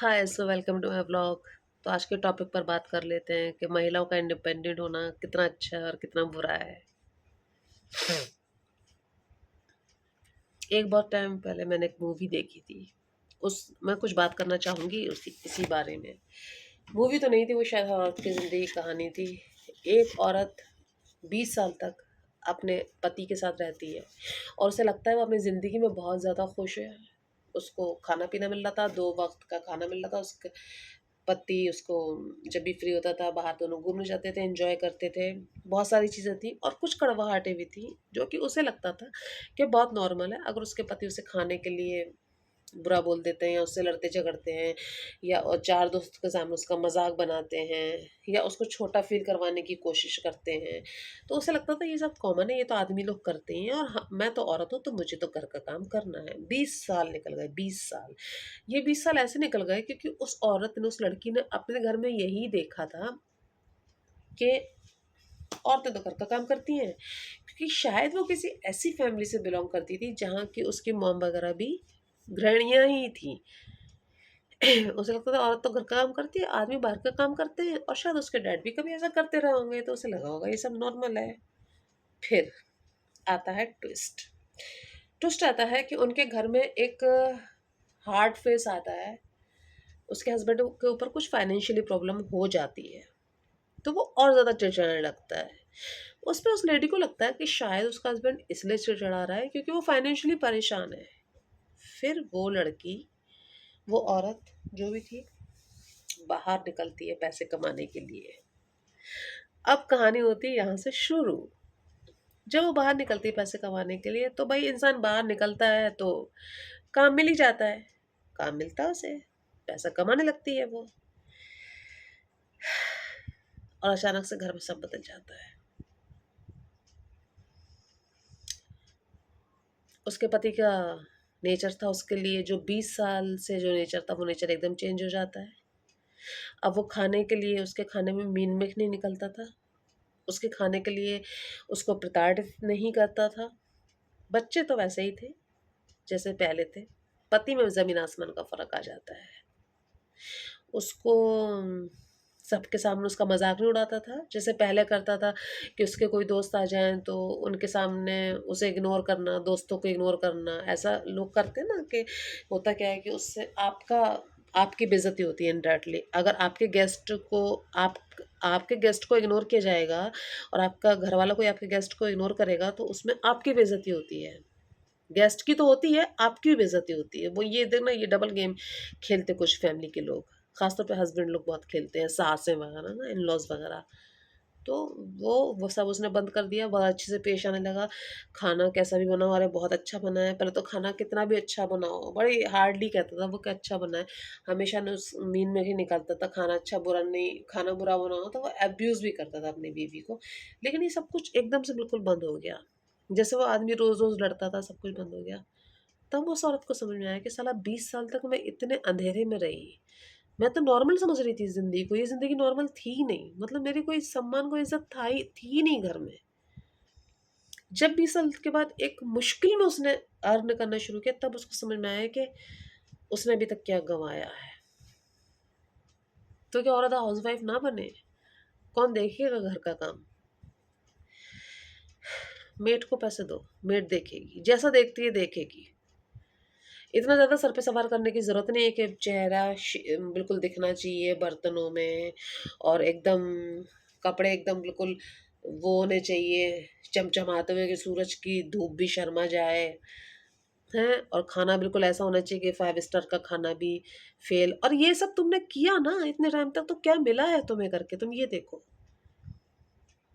Hi so welcome to my blog. तो आज के टॉपिक पर बात कर लेते हैं कि महिलाओं का इंडिपेंडेंट होना कितना अच्छा है और कितना बुरा है। एक बहुत टाइम पहले मैंने एक मूवी देखी थी। उस मैं कुछ बात करना चाहूँगी उसी इसी बारे में। मूवी तो नहीं थी, वो शायद औरत की ज़िंदगी की कहानी थी। एक औरत 20 साल तक अपने पति के साथ रहती है और उसे लगता है वो अपनी ज़िंदगी में बहुत ज़्यादा खुश है। उसको खाना पीना मिल रहा था, 2 वक़्त का खाना मिल रहा था। उसके पति उसको जब भी फ्री होता था बाहर दोनों घूमने जाते थे, एन्जॉय करते थे। बहुत सारी चीज़ें थी और कुछ कड़वाहटें भी थी, जो कि उसे लगता था कि बहुत नॉर्मल है। अगर उसके पति उसे खाने के लिए बुरा बोल देते हैं या उससे लड़ते झगड़ते हैं या और 4 दोस्तों के सामने उसका मज़ाक बनाते हैं या उसको छोटा फ़ील करवाने की कोशिश करते हैं, तो उसे लगता था ये सब कॉमन है, ये तो आदमी लोग करते ही हैं और मैं तो औरत हूँ तो मुझे तो घर का काम करना है। 20 साल निकल गए, 20 साल। ये 20 साल ऐसे निकल गए क्योंकि उस औरत ने, उस लड़की ने अपने घर में यही देखा था कि औरतें तो घर का काम करती हैं। क्योंकि शायद वो किसी ऐसी फैमिली से बिलॉन्ग करती थी जहाँ की उसकी मॉम वगैरह भी गृहिणियाँ ही थीं। उसे लगता था औरत तो घर का काम करती है, आदमी बाहर का काम करते हैं और शायद उसके डैड भी कभी ऐसा करते रहे होंगे तो उसे लगा होगा ये सब नॉर्मल है। फिर आता है ट्विस्ट। ट्विस्ट आता है कि उनके घर में एक हार्ड फेस आता है। उसके हस्बैंड के ऊपर कुछ फाइनेंशियली प्रॉब्लम हो जाती है, तो वो और ज़्यादा चिड़चिड़ाने लगता है। उसपे उस लेडी को लगता है कि शायद उसका हस्बैंड इसलिए चिड़चिड़ा रहा है क्योंकि वो फाइनेंशियली परेशान है। फिर वो लड़की, वो औरत जो भी थी, बाहर निकलती है पैसे कमाने के लिए। अब कहानी होती है यहाँ से शुरू। जब वो बाहर निकलती है पैसे कमाने के लिए तो भाई इंसान बाहर निकलता है तो काम मिल ही जाता है। काम मिलता है उसे, पैसा कमाने लगती है वो और अचानक से घर में सब बदल जाता है। उसके पति का नेचर था उसके लिए, जो 20 साल से जो नेचर था वो नेचर एकदम चेंज हो जाता है। अब वो खाने के लिए, उसके खाने में मीन मेख नहीं निकलता था। उसके खाने के लिए उसको प्रताड़ित नहीं करता था। बच्चे तो वैसे ही थे जैसे पहले थे। पति में ज़मीन आसमान का फ़र्क आ जाता है। उसको सबके सामने उसका मज़ाक नहीं उड़ाता था, जैसे पहले करता था कि उसके कोई दोस्त आ जाएँ तो उनके सामने उसे इग्नोर करना, दोस्तों को इग्नोर करना। ऐसा लोग करते हैं ना कि होता क्या है कि उससे आपकी बेइज़्ज़ती होती है इनडायरेक्टली। अगर आप आपके गेस्ट को इग्नोर किया जाएगा और आपका घरवाला कोई आपके गेस्ट को इग्नोर करेगा तो उसमें आपकी बेइज़्ज़ती होती है। गेस्ट की तो होती है, आपकी भी बेइज़्ज़ती होती है। वो ये देखना, ये डबल गेम खेलते कुछ फैमिली के लोग, ख़ास तौर पे हस्बैंड लोग बहुत खेलते हैं, सासें वगैरह ना, इन-लॉज़ वगैरह। तो वो सब उसने बंद कर दिया, बड़ा अच्छे से पेश आने लगा। खाना कैसा भी बना हो, अरे बहुत अच्छा बना है। पहले तो खाना कितना भी अच्छा बना हो, बड़ी हार्डली कहता था वो कि अच्छा बना है। हमेशा ना उस मीन में ही निकालता था, खाना अच्छा बुरा नहीं, खाना बुरा बना हो तो वो अब्यूज़ भी करता था अपनी बीवी को। लेकिन ये सब कुछ एकदम से बिल्कुल बंद हो गया। जैसे वो आदमी रोज़-रोज़ लड़ता था, सब कुछ बंद हो गया। तब उस औरत को समझ में आया कि साला 20 साल तक मैं इतने अंधेरे में रही। मैं तो नॉर्मल समझ रही थी ज़िंदगी को, ये ज़िंदगी नॉर्मल थी ही नहीं। मतलब मेरी कोई सम्मान, कोई इज़्ज़त थी ही नहीं घर में। जब 20 साल के बाद एक मुश्किल में उसने अर्न करना शुरू किया, तब उसको समझ में आया कि उसने अभी तक क्या गँवाया है। तो क्या औरत हाउसवाइफ़ ना बने? कौन देखेगा घर का काम? मेड को पैसे दो, मेड देखेगी, जैसा देखती है देखेगी। इतना ज़्यादा सर पे सवार करने की ज़रूरत नहीं है कि चेहरा बिल्कुल दिखना चाहिए बर्तनों में और एकदम कपड़े एकदम बिल्कुल वो होने चाहिए, चमचमाते हुए कि सूरज की धूप भी शर्मा जाए, हैं? और खाना बिल्कुल ऐसा होना चाहिए कि 5 स्टार का खाना भी फ़ेल। और ये सब तुमने किया ना इतने टाइम तक, तो क्या मिला है तुम्हें करके? तुम ये देखो।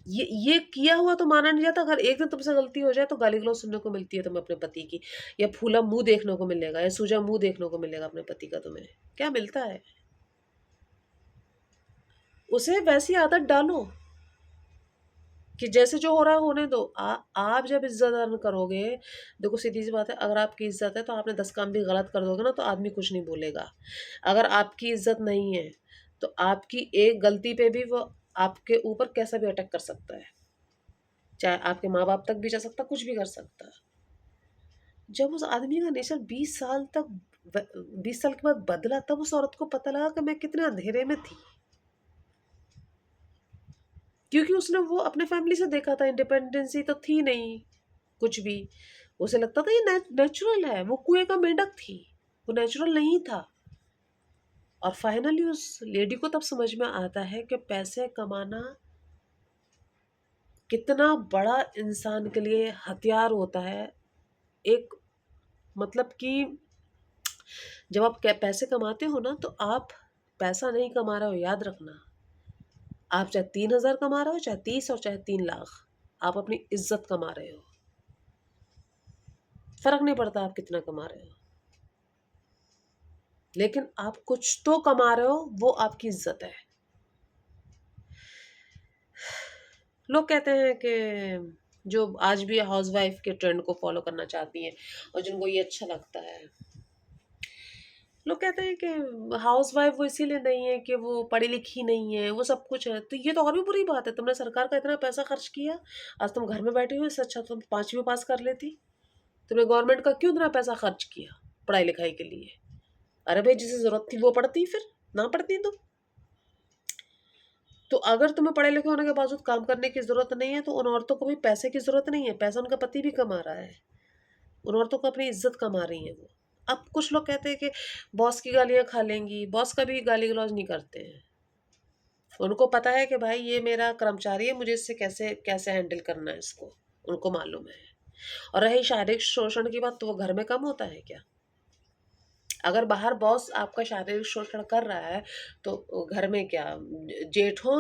ये किया हुआ तो माना नहीं जाता, अगर एक दिन तुमसे गलती हो जाए तो गाली-गलौज सुनने को मिलती है तुम्हें अपने पति की, या फूला मुँह देखने को मिलेगा या सूजा मुँह देखने को मिलेगा अपने पति का तुम्हें। क्या मिलता है? उसे वैसी आदत डालो कि जैसे जो हो रहा है होने दो। आप जब इज़्ज़त अर्न करोगे, देखो सीधी-सी बात है, अगर आपकी इज़्ज़त है तो आपने 10 काम भी गलत कर दोगे ना तो आदमी कुछ नहीं बोलेगा। अगर आपकी इज़्ज़त नहीं है, तो आपकी एक गलती पे भी वो आपके ऊपर कैसा भी अटैक कर सकता है। चाहे आपके माँ-बाप तक भी जा सकता है, कुछ भी कर सकता है। जब उस आदमी का नेचर 20 साल तक 20 साल के बाद बदला, तब उस औरत को पता लगा कि मैं कितने अंधेरे में थी। क्योंकि उसने वो अपने फैमिली से देखा था, इंडिपेंडेंसी तो थी नहीं कुछ भी। उसे लगता था ये नेचुरल है, वो कुएं का मेंढक थी, वो नेचुरल नहीं था। और फाइनली उस लेडी को तब समझ में आता है कि पैसे कमाना कितना बड़ा इंसान के लिए हथियार होता है। एक मतलब कि जब आप पैसे कमाते हो ना, तो आप पैसा नहीं कमा रहे हो, याद रखना। आप चाहे 3,000 कमा रहे हो, चाहे 30 और चाहे 3 लाख, आप अपनी इज्जत कमा रहे हो। फर्क नहीं पड़ता आप कितना कमा रहे हो, लेकिन आप कुछ तो कमा रहे हो, वो आपकी इज्जत है। लोग कहते हैं कि जो आज भी हाउस वाइफ के ट्रेंड को फॉलो करना चाहती हैं और जिनको ये अच्छा लगता है, लोग कहते हैं कि हाउस वाइफ वो इसीलिए नहीं है कि वो पढ़ी लिखी नहीं है, वो सब कुछ है। तो ये तो और भी बुरी बात है, तुमने सरकार का इतना पैसा खर्च किया, आज तुम घर में बैठी हुई, इससे अच्छा तुम 5वीं पास कर लेती। तुमने गवर्नमेंट का क्यों इतना पैसा खर्च किया पढ़ाई लिखाई के लिए? अरे भाई, जिसे जरूरत थी वो पढ़ती, फिर ना पढ़ती तो अगर तुम्हें पढ़े लिखे होने के बावजूद काम करने की जरूरत नहीं है, तो उन औरतों को भी पैसे की जरूरत नहीं है, पैसा उनका पति भी कमा रहा है। उन औरतों को अपनी इज्जत कमा रही है वो। अब कुछ लोग कहते हैं कि बॉस की गालियां खा लेंगी, बॉस का भी गाली गलौज नहीं करते हैं। उनको पता है कि भाई ये मेरा कर्मचारी है, मुझे इससे कैसे कैसे हैंडल करना है इसको, उनको मालूम है। और रही शारीरिक शोषण की बात, तो वो घर में कम होता है क्या? अगर बाहर बॉस आपका शारीरिक शोषण कर रहा है, तो घर में क्या जेठों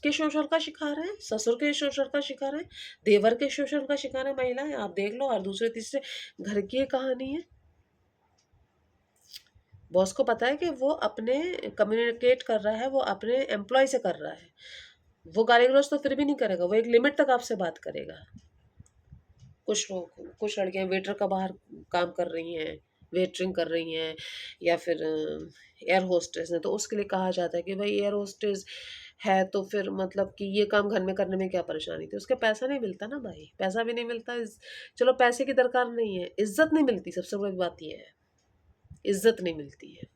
के शोषण का शिकार है, ससुर के शोषण का शिकार है, देवर के शोषण का शिकार है महिलाएं? आप देख लो, और दूसरे तीसरे घर की ये कहानी है। बॉस को पता है कि वो अपने कम्युनिकेट कर रहा है, वो अपने एम्प्लॉय से कर रहा है, वो गाली गलौज तो फिर भी नहीं करेगा, वो एक लिमिट तक आपसे बात करेगा। कुछ लोग, कुछ लड़कियां वेटर का बाहर काम कर रही हैं, वेटरिंग कर रही हैं, या फिर एयर होस्टेस है, तो उसके लिए कहा जाता है कि भाई एयर होस्टेस है तो फिर मतलब कि ये काम घर में करने में क्या परेशानी थी? उसके पैसा नहीं मिलता ना भाई, पैसा भी नहीं मिलता। चलो पैसे की दरकार नहीं है, इज्जत नहीं मिलती, सबसे बड़ी बात ये है, इज्जत नहीं मिलती है।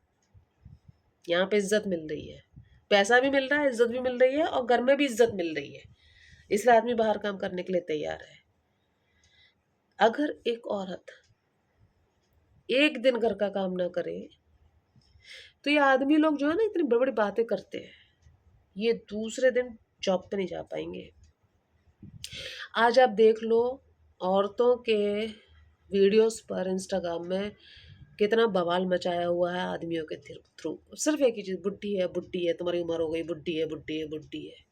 यहाँ पे इज्जत मिल रही है, पैसा भी मिल रहा है, इज्जत भी मिल रही है, और घर में भी इज्जत मिल रही है, इसलिए आदमी बाहर काम करने के लिए तैयार है। अगर एक औरत एक दिन घर का काम ना करे, तो ये आदमी लोग जो है ना, इतनी बड़ी बड़ी बातें करते हैं, ये दूसरे दिन जॉब पे नहीं जा पाएंगे। आज आप देख लो, औरतों के वीडियोस पर इंस्टाग्राम में कितना बवाल मचाया हुआ है आदमियों के थ्रू। सिर्फ एक ही चीज, बुढ़ी है, बुढ़ी है, तुम्हारी उम्र हो गई, बुढ़ी है, बुढ़ी है, बुढ़ी है।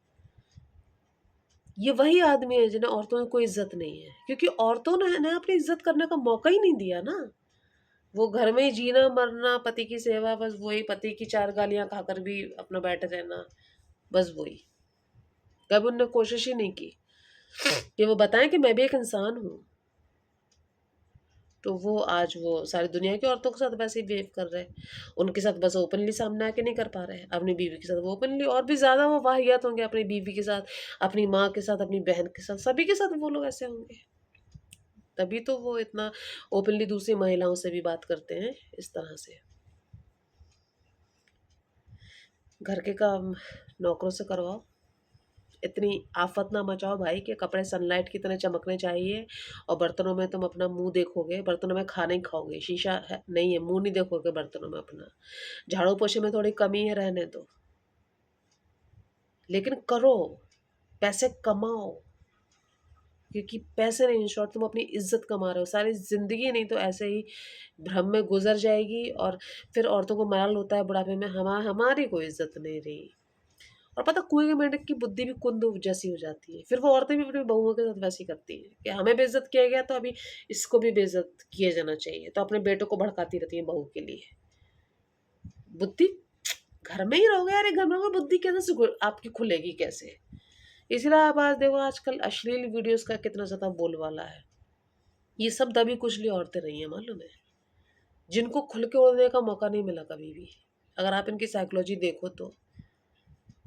ये वही आदमी है जिन्हें औरतों में कोई इज्जत नहीं है, क्योंकि औरतों ने अपनी इज्जत करने का मौका ही नहीं दिया ना। वो घर में ही जीना मरना, पति की सेवा, बस वही, पति की 4 गालियां खाकर भी अपना बैठे रहना, बस वही। कभी उनने कोशिश ही नहीं की कि वो बताएं कि मैं भी एक इंसान हूँ। तो वो आज वो सारी दुनिया की औरतों के साथ वैसे ही बिहेव कर रहे हैं, उनके साथ बस ओपनली सामने आके नहीं कर पा रहे हैं, अपनी बीवी के साथ वो ओपनली, और भी ज़्यादा वो वाहियात होंगे अपनी बीवी के साथ, अपनी माँ के साथ, अपनी बहन के साथ, सभी के साथ वो लोग ऐसे होंगे। तभी तो वो इतना ओपनली दूसरी महिलाओं से भी बात करते हैं इस तरह से। घर के काम नौकरों से करवाओ, इतनी आफत ना मचाओ भाई कि कपड़े सनलाइट की तरह चमकने चाहिए, और बर्तनों में तुम अपना मुंह देखोगे, बर्तनों में खाना ही खाओगे, शीशा है नहीं है, मुंह नहीं देखोगे बर्तनों में अपना। झाड़ू पोछे में थोड़ी कमी है, रहने दो, लेकिन करो, पैसे कमाओ। क्योंकि पैसे नहीं, इन शॉर्ट तुम अपनी इज्जत कमा रहे हो, सारी जिंदगी नहीं तो ऐसे ही भ्रम में गुजर जाएगी, और फिर औरतों को मलाल होता है बुढ़ापे में, हमारी कोई इज्जत नहीं रही। और पता, कुएं के मेंढक की बुद्धि भी कुंद जैसी हो जाती है, फिर वो औरतें भी अपनी बहुओं के साथ वैसी करती हैं कि हमें बेइज्जत किया गया तो अभी इसको भी बेइज्जत किया जाना चाहिए, तो अपने बेटों को भड़काती रहती है बहू के लिए। बुद्धि, घर में ही रहोगे यार, घर में रहोगे, बुद्धि कैसे आपकी खुलेगी कैसे? इसलिए आप आज देखो, आजकल अश्लील वीडियोस का कितना ज्यादा बोलबाला है। ये सब दबी कुचली औरतें रही हैं, मालूम है, जिनको खुल के उड़ने का मौका नहीं मिला कभी भी। अगर आप इनकी साइकोलॉजी देखो तो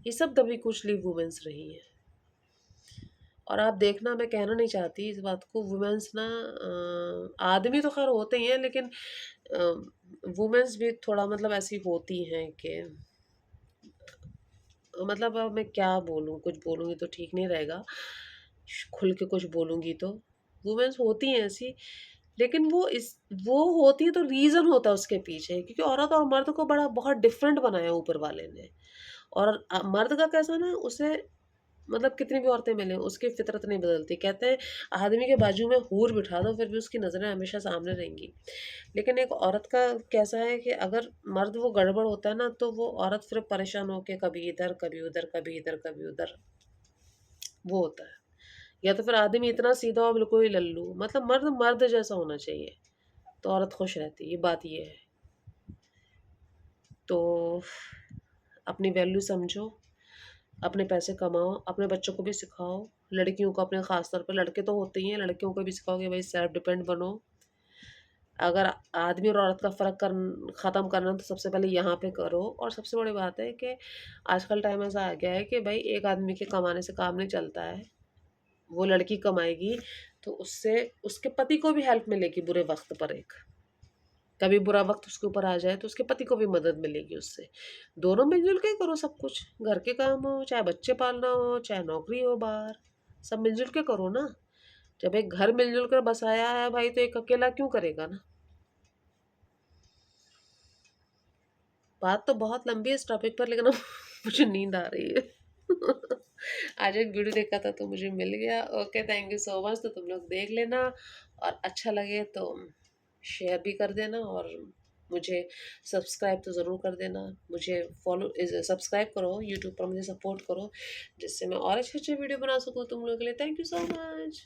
ये सब दबी कुचली वुमेन्स रही हैं। और आप देखना, मैं कहना नहीं चाहती इस बात को, वुमेन्स ना, आदमी तो खैर होते ही हैं, लेकिन वुमेन्स भी थोड़ा मतलब ऐसी होती हैं कि मतलब अब मैं क्या बोलूँ, कुछ बोलूँगी तो ठीक नहीं रहेगा, खुल के कुछ बोलूँगी तो। वुमेन्स होती हैं ऐसी, लेकिन वो होती हैं तो रीज़न होता है उसके पीछे, क्योंकि औरत और मर्द को बड़ा बहुत डिफरेंट बनाया ऊपर वाले ने। और मर्द का कैसा ना, उसे मतलब कितनी भी औरतें मिलें, उसकी फितरत नहीं बदलती। कहते हैं आदमी के बाजू में हूर बिठा दो, फिर भी उसकी नज़रें हमेशा सामने रहेंगी। लेकिन एक औरत का कैसा है कि अगर मर्द वो गड़बड़ होता है ना, तो वो औरत फिर परेशान होके कभी इधर, कभी उधर, कभी इधर, कभी उधर, वो होता है। या तो फिर आदमी इतना सीधा और बिल्कुल ही लल्लू, मतलब मर्द मर्द जैसा होना चाहिए, तो औरत खुश रहती है, ये बात ये है। तो अपनी वैल्यू समझो, अपने पैसे कमाओ, अपने बच्चों को भी सिखाओ, लड़कियों को अपने ख़ास तौर पे, लड़के तो होते ही हैं, लड़कियों को भी सिखाओ कि भाई सेल्फ डिपेंड बनो। अगर आदमी और औरत का फ़र्क ख़त्म करना है तो सबसे पहले यहाँ पे करो। और सबसे बड़ी बात है कि आजकल टाइम ऐसा आ गया है कि भाई एक आदमी के कमाने से काम नहीं चलता है। वो लड़की कमाएगी तो उससे उसके पति को भी हेल्प मिलेगी बुरे वक़्त पर एक। कभी बुरा वक़्त उसके ऊपर आ जाए तो उसके पति को भी मदद मिलेगी उससे। दोनों मिल-जुल के ही करो सब कुछ। घर के काम हो, चाहे बच्चे पालना हो, चाहे नौकरी हो बाहर, सब मिल-जुल के करो ना। जब एक घर मिल-जुल कर बसाया है भाई, तो एक अकेला क्यों करेगा ना? बात तो बहुत लंबी है इस टॉपिक पर, लेकिन अब मुझे नींद आ रही है। आज एक वीडियो देखा था तो मुझे मिल गया। Okay, thank you so much. तो तुम लोग देख लेना, और अच्छा लगे तो शेयर भी कर देना, और मुझे सब्सक्राइब तो ज़रूर कर देना। मुझे सब्सक्राइब करो यूट्यूब पर, मुझे सपोर्ट करो, जिससे मैं और अच्छे-अच्छे वीडियो बना सकूँ तुम लोगों के लिए। Thank you so much.